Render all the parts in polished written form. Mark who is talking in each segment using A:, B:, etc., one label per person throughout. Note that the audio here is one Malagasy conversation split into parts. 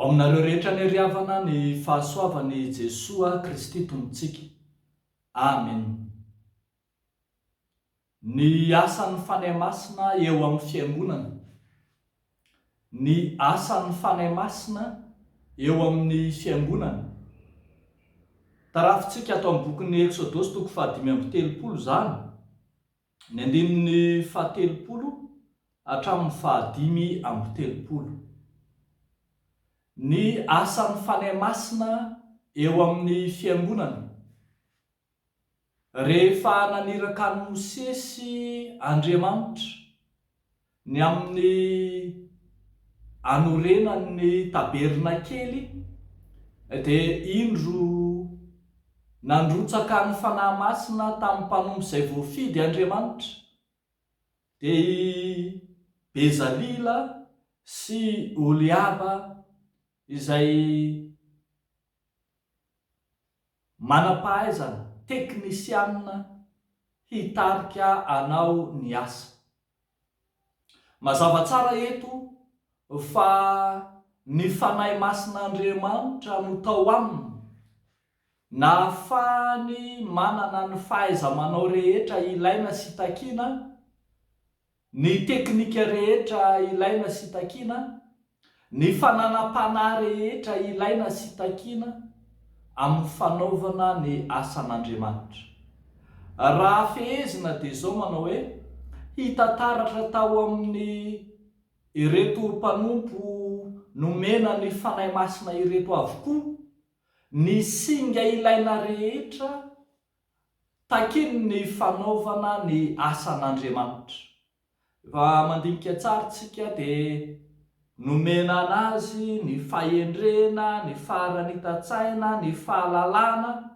A: Aminareo rehetra ny riavana ny fahasoavany Jesoa Kristy tompontsika. Amen. Ny asan'ny fanahy masina eo amin'ny fiangonana. Ny asan'ny fanahy masina eo amin'ny fiangonana. Tarafintsika ato amin'ny bokin'ny Exodosy 5:30 zany. Ny andininy 30 hatramin'ny 5:30. Ny asan'ny fanahy masina eo amin'ny fiangonana. Rehefa naniraka ny Mosesy Andriamanitra ny amin'ny anorenan'ny tabernakely, dia indro nandrotsaka ny fanahy masina tamin'ny mpanompo izay voafidy Andriamanitra, dia Bezalila sy Oliaba izay manam-pahaizana teknisianina hitarika anao ny asa. Mazava tsara eto fa ny fanahy masin'Andriamanitra no tao aminy na ahafahany manana ny fahaiza-manao rehetra ilaina sy takiana, ny teknika rehetra ilaina sy takiana, ny fananam-panahy rehetra ilaina sy takiana amin'ny fanaovana ny asan'Andriamanitra. Raha fehezina dia izao manao hoe hita taratra tao amin'ny ireto mpanompo nomena ny fanahy masina ireto avokoa ny singa ilaina rehetra takiny ny fanaovana ny asan'Andriamanitra. Fa mandinika tsara tsika dia nomena anazy ny fahendrena, ny faharanita-tsaina, ny fahalalana,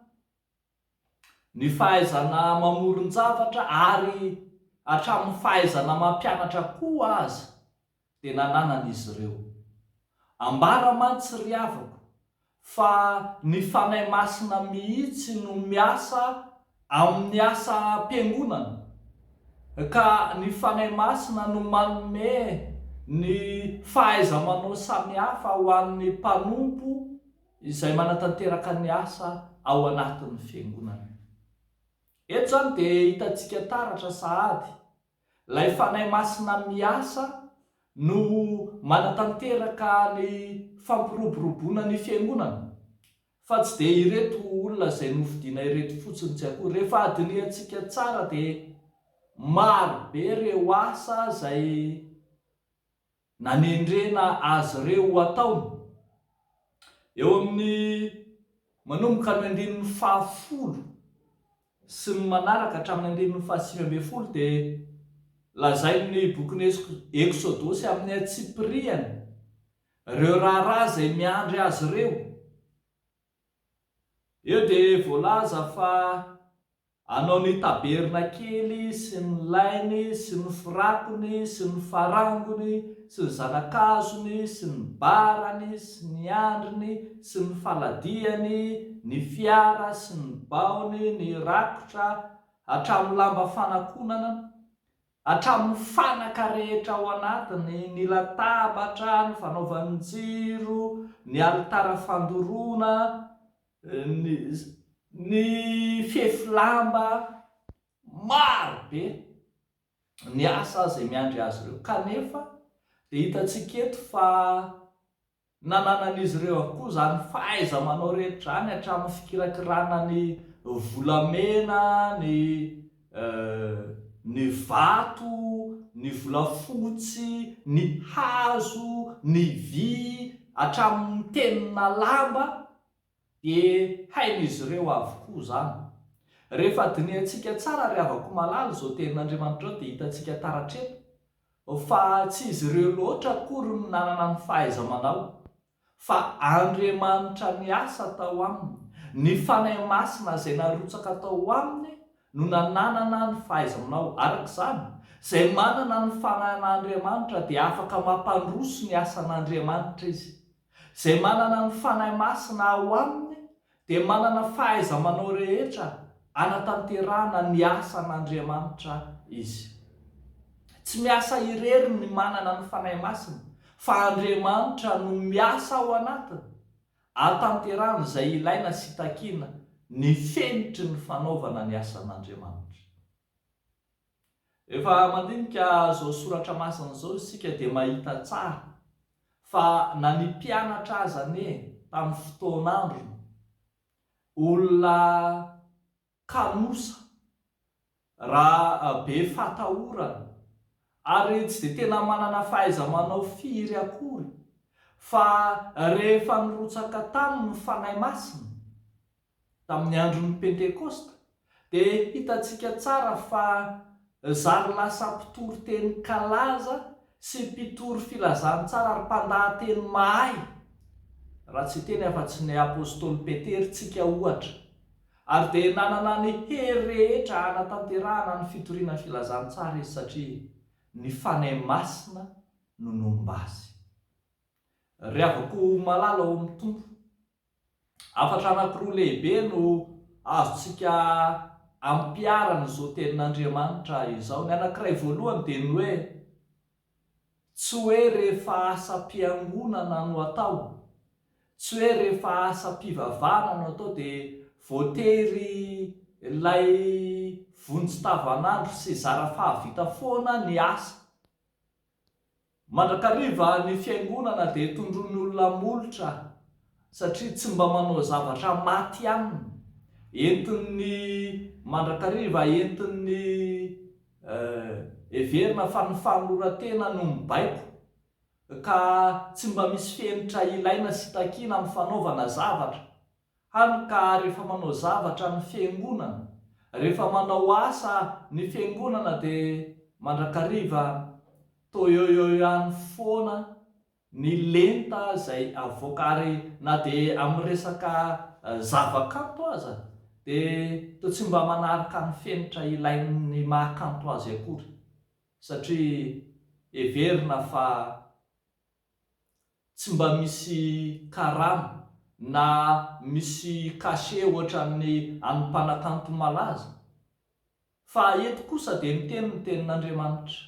A: ny fahaizana mamoron-javatra ary hatramin'ny fahaizana mampianatra koa aza dia nananan'izy ireo. Ambara mantsy ry havako fa ny fanahy masina mihitsy no miasa amin'ny asa am-piangonana, ka ny fanahy masina no manome ny fahaiza-manao samihafa ho an'ny mpanompo izay manatanteraka ny asa ao anatin'ny fiangonana. Eto zany dia hitantsika taratra sahady ilay fanahy masina miasa no manatanteraka ny fampiroboroboana ny fiangonana, fa tsy dia ireto olona izay nofidiana ireto fotsiny tsy akory. Rehefa adiniantsika tsara dia maro be ireo asa izay nanendrena azy ireo ho ataony. Eo amin'ny manomboka ny 10 sy ny manaraka hatramin'ny 15 dia lazain'ny bokin'ny Exodosy amin'ny atsipriany ireo raharaha izay miandry azy ireo. Eo dia voalaza fa anao ny tabernakely sy ny lainy sy ny firakony sy ny farangony sy ny zanakazony sy ny barany sy ny andriny sy ny faladiany, ny fiara sy ny baony, ny rakotra, hatramin'ny lamba fanakonana, hatramin'ny fanaka rehetra ao anatiny, ny latabatra, ny fanaovan'ny jiro, ny alitara fandoroana, ny fefilamba, maro be ny asa izay miandry azy ireo. Kanefa dia hitantsika eto fa nananan'izy ireo avokoa zany fahaiza-manao rehetra zany, hatramin'ny fikirakirana ny volamena, ny vato, ny volafotsy, ny hazo, ny vy, hatramin'ny tenina lamba, dia hain'izy ireo avokoa zany. Rehefa adiniantsika tsara ry havako malala izao tenin'Andriamanitra ao dia hitantsika taratreto fa tsy izy ireo loatra akory no nanana ny fahaiza-manao, fa Andriamanitra ny asa tao aminy. Ny fanahy masina izay narotsaka tao aminy no nanana ny fahaiza-manao. Araka izany, izay manana ny fanan'Andriamanitra dia afaka mampandroso ny asan'Andriamanitra izy. Izay manana ny fanahy masina ao aminy dia manana fahaiza-manao rehetra anatanterahana ny asan'Andriamanitra izy. Tsy miasa irery ny manana ny fanahy masina, fa Andriamanitra no miasa ao anatiny atanterahana izay ilaina sy takiana ny fenitry ny fanaovana ny asan'Andriamanitra. Efa mandinika izao soratra masina izao isika dia mahita tsara fa na ny mpianatra aza tamin'ny fotoan'andro olona kanosa raha be fatahorana ary tsy dia tena manana fahaiza-manao firy akory, fa rehefa nirotsaka taminy ny fanahy masina tamin'ny andron'ny Pentekosta dia hitantsika tsara fa zary lasa mpitory teny kalaza sy mpitory filazantsara ary mpandahateny mahay, raha tsy teny afa-tsy ny apôstôly Petera tsika ohatra, ary dia nanana ny hery rehetra hanatanterahana ny fitoriana filazantsara izy satria ny fanahy masina no nomba azy. Riavako malala ao amin'ny tompo, afatra anankiroa lehibe no azontsika ampiarana izao tenin'Andriamanitra izao. Ny anankiray voalohany dia ny hoe tsy hoe rehefa asam-piangonana no atao, tsy hoe rehefa asam-pivavahana no atao dia voatery ilay vonjy-tavanandro sy zara fahavita foana ny asa. Mandrakariva ny fiangonana dia tondron'ny olona molotra satria tsy mba manao zavatra maty aminy, entin'ny mandrakariva entin'ny heverina fa ny fanoratena no mibaiko, ka tsy mba misy fenitra ilaina sy takiana amin'ny fanaovana zavatra. Hany ka rehefa manao zavatra ny fiangonana, rehefa manao asa ny fiangonana dia mandrakariva toa eo ihany foana ny lenta izay avoakary, na dia amin'ny resaka zavakanto aza dia toa tsy mba manaraka ny fenitra ilain'ny mahakanto azy akory, satria heverina fa tsy mba misy karama na misy kashe ohatra ny an'ny mpanakanto malaza. Fa eto kosa dia miteny ny tenin'Andriamanitra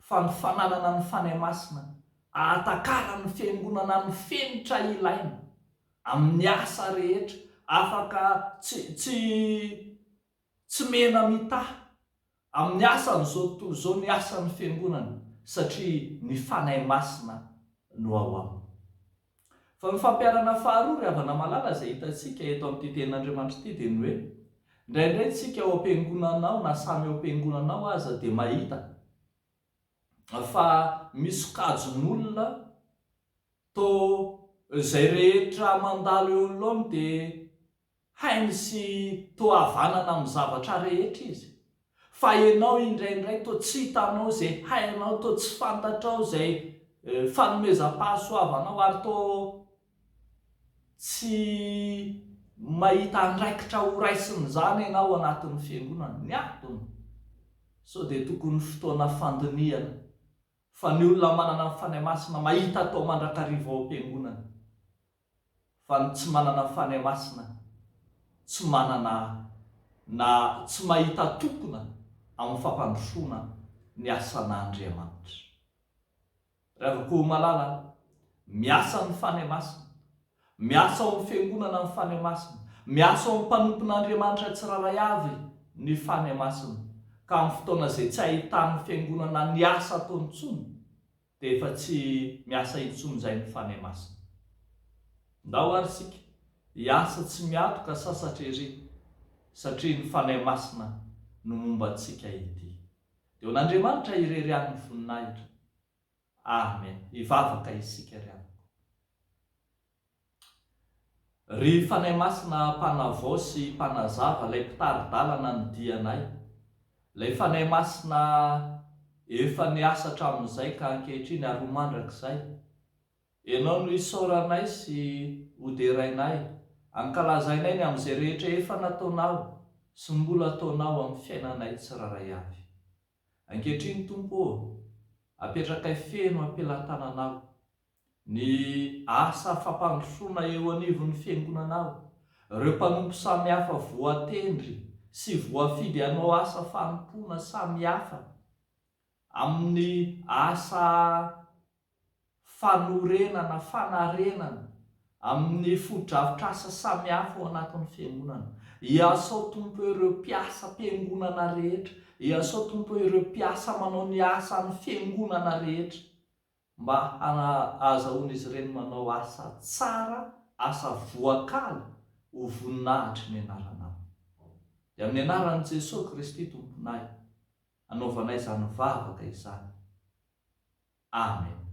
A: fa ny fananana ny fanahy masina ahatakara ny fiangonana ny fenitra ilaina amin'ny asa rehetra, afaka tsy mena mitaha amin'ny asan'izao tontolo izao ny asan'ny fiangonana, satria ny fanahy masina no ao aminy. Fa ny fampiarana faharoa ry havana malala izay hitantsika eto amin'ity tenin'Andriamanitra ity dia ny hoe indraindray tsika ao am-piangonanao na samy ao am-piangonanao aza dia mahita fa misy kajin'olona toa izay rehetra mandalo eo anoloany dia hainy sy toa havanana amin'ny zavatra rehetra izy, fa ianao indraindray toa tsy hitanao izay hainao, toa tsy fantatrao izay fanomezam-pahasoavanao, ary toa tsy mahita andraikitra ho raisiny izany ianao anatin'ny fiangonana. Ny antony sao dia tokony fotoana fandiniana, fa ny olona manana ny fanahy masina mahita atao mandrakariva ao am-piangonana, fa ny tsy manana ny fanahy masina tsy manana na tsy mahita tokona amin'ny fampandrosoana ny asan'Andriamanitra. Riavako malala, miasa ny fanahy masina, miasa ao amin'ny fiangonana ny fanahy masina, miasa ao amin'ny mpanompon'Andriamanitra tsiraray avy ny fanahy masina, ka amin'ny fotoana izay tsy ahitan'ny fiangonana ny asa ataony intsony dia efa tsy miasa intsony izay ny fanahy masina. Ndao ary sika hiasa tsy miatoka sasatra ery, satria ny fanahy masina no momba antsika ity. Dia ho n'Andriamanitra irery any ny voninahitra. Amen. Hivavaka isika ry amiko. Ry fanahy masina mpanavao sy mpanazava, ilay mpitaridalana ny dianay, ilay fanahy masina efa niasatra amin'izay ka ankehitriny ary ho mandrakizay, ianao no isaoranay sy hoderainay, ankalazainay ny amin'izay rehetra efa nataonao sy mbola ataonao amin'ny fiainanay tsiraray avy. Ankehitriny Tompo, apetrakay feno ampelantananao ny asa fampandrosoana eo anivon'ny fiangonanao, ireo mpanompo samihafa voatendry sy voafidy hanao asa fanompoana samihafa amin'ny asa fanorenana, fanarenana amin'ny fodrafitrasa samihafa ao anatin'ny fiangonana. Iasao Tompo ireo mpiasa mpiangonana rehetra, iasao Tompo ireo mpiasa manao ny asan'ny fiangonana rehetra, mba azahoan'izy ireny manao asa tsara, asa voakaly ho voninahitry ny anaranao. Dia amin'ny anaran'i Jesosy Kristy Tomponay, anaovanay izany vavaka izany. Amen.